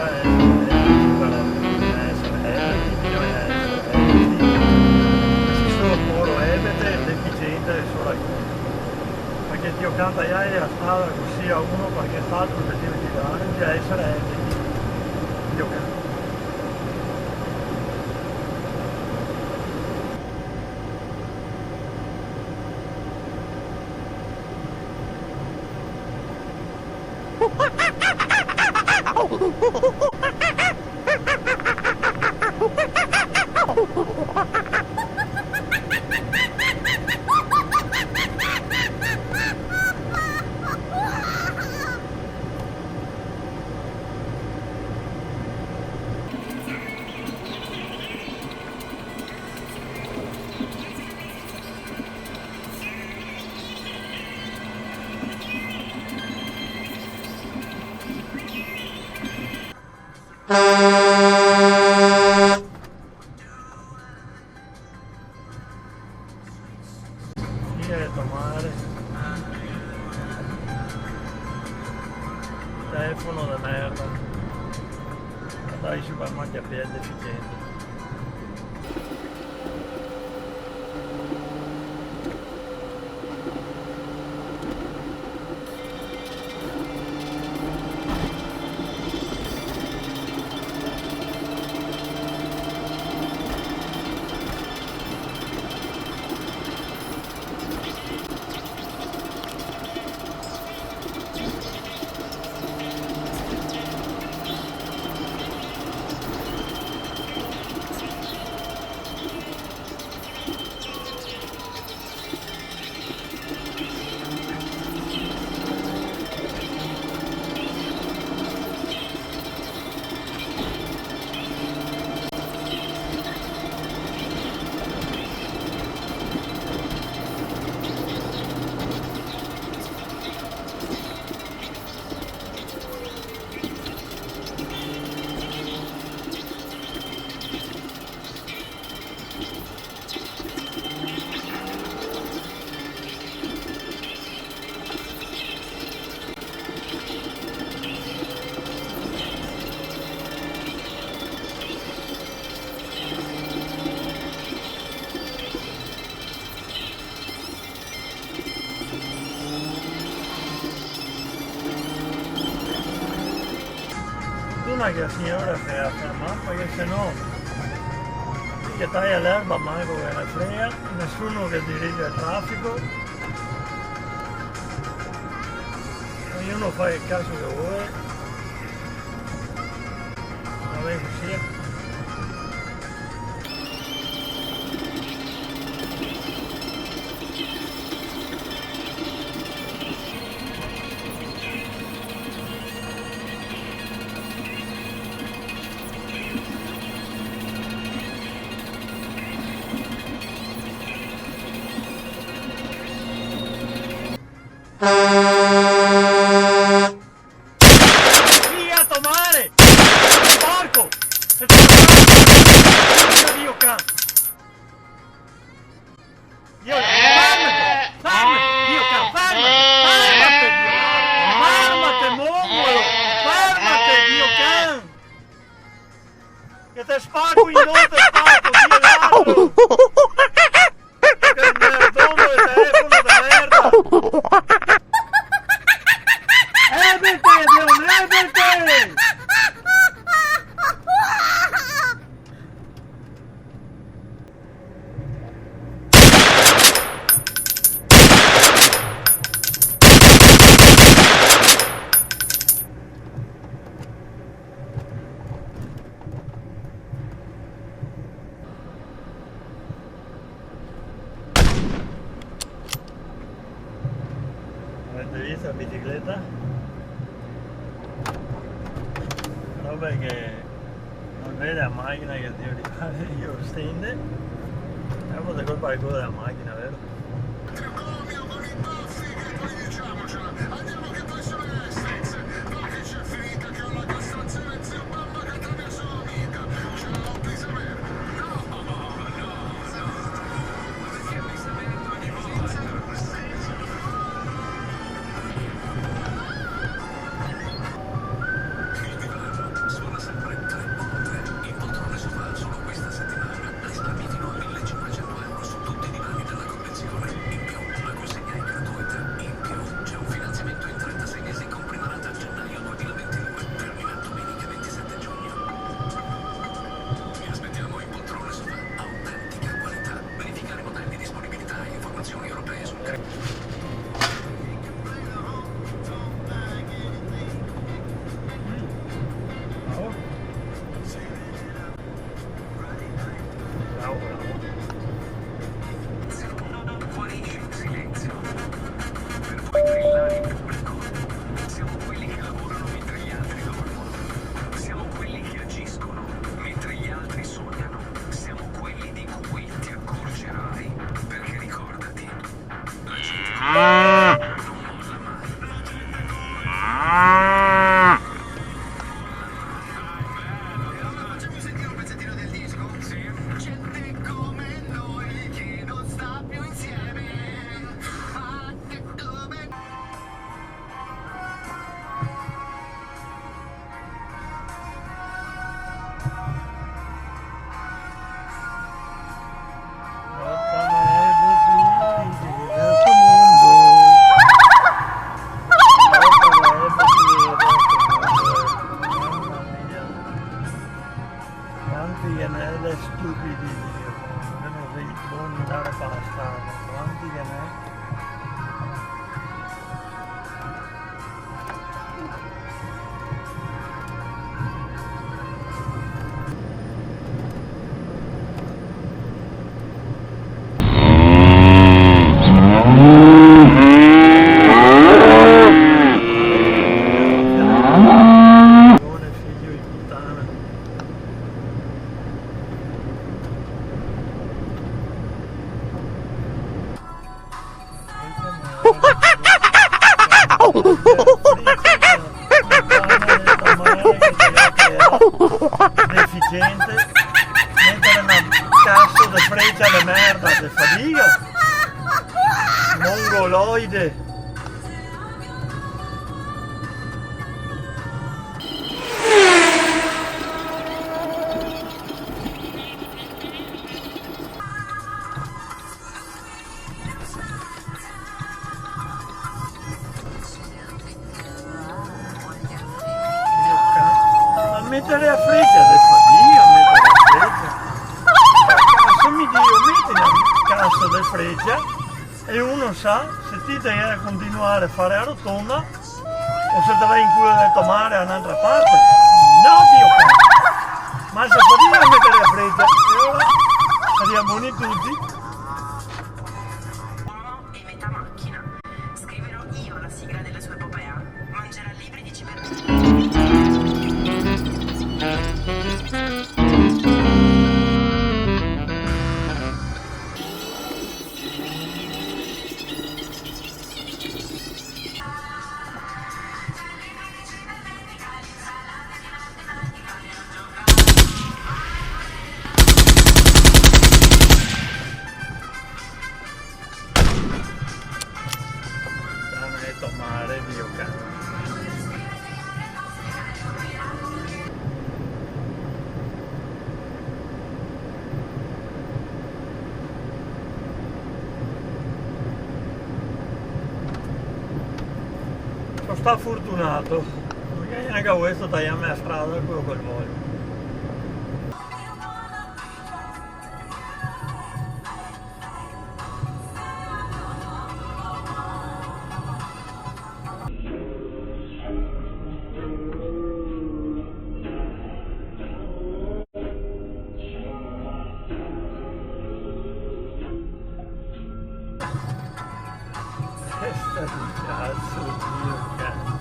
però bisogna essere ebeti, bisogna essere ebeti. Se solo puro ebete è deficiente solo alcuni. Perché Dio canta la strada così a uno perché è stato per dire di dare, bisogna essere ebeti. Dio canta. Tomare telefono da merda, andare ai supermercati a piedi deficienti. Che la signora si è fermata perché sennò che taglia l'erba manco che ne frega, nessuno che dirige il traffico, ognuno fa il cazzo che vuole, vabbè così. Via Tomare! Porco! Dio cazzo! Dio, fermati! Dio cazzo, fermati! Fermate, mongolo! Fermate, Dio cazzo! Che te spacco in dove te spacco, Dio ladro! Che merdone del telefono di merda! Avete visto la bicicletta? Però perché non vede la macchina che Dio gli fa, io stende e un po' di colpa al culo della macchina, vero? Tricomio con i baffi che poi diciamocela, andiamo che poi sono Essex, va che c'è finita che ho la castrazione zio Bamba che tra mia sua amica, ce l'ho presa per, no, perché mi sta venendo ogni volta. Il divano suona Facciamo sentire un pezzettino del disco? Sì. Gente come noi che non sta più insieme. Fatte come... Quanti stupidi, almeno dei buoni dare pasta, quanti che ne? Figlio di puttana. Deficiente, mettere una cazzo di freccia di merda di fadiga, mongoloide. Mettere a freccia del fadiga, mettere a freccia. Cazzo mi Dio, metti una cazzo di freccia e uno sa se ti devi continuare a fare a rotonda o se te vai in culo del tomare a un'altra parte. No Dio cazzo! Ma se fadiga mettere a freccia e ora saremo buoni tutti. Uomo e metà macchina. Scriverò io la sigla della sua epopea. Mangerà libri di cibernetica. Tomare Dio cazzo. Sono stato fortunato, perché anche questo tagliamo la strada quello che voglio. Testa di cazzo, Dio cazzo.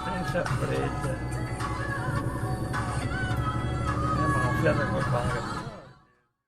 Senza freccia. Ma non fiata col padre.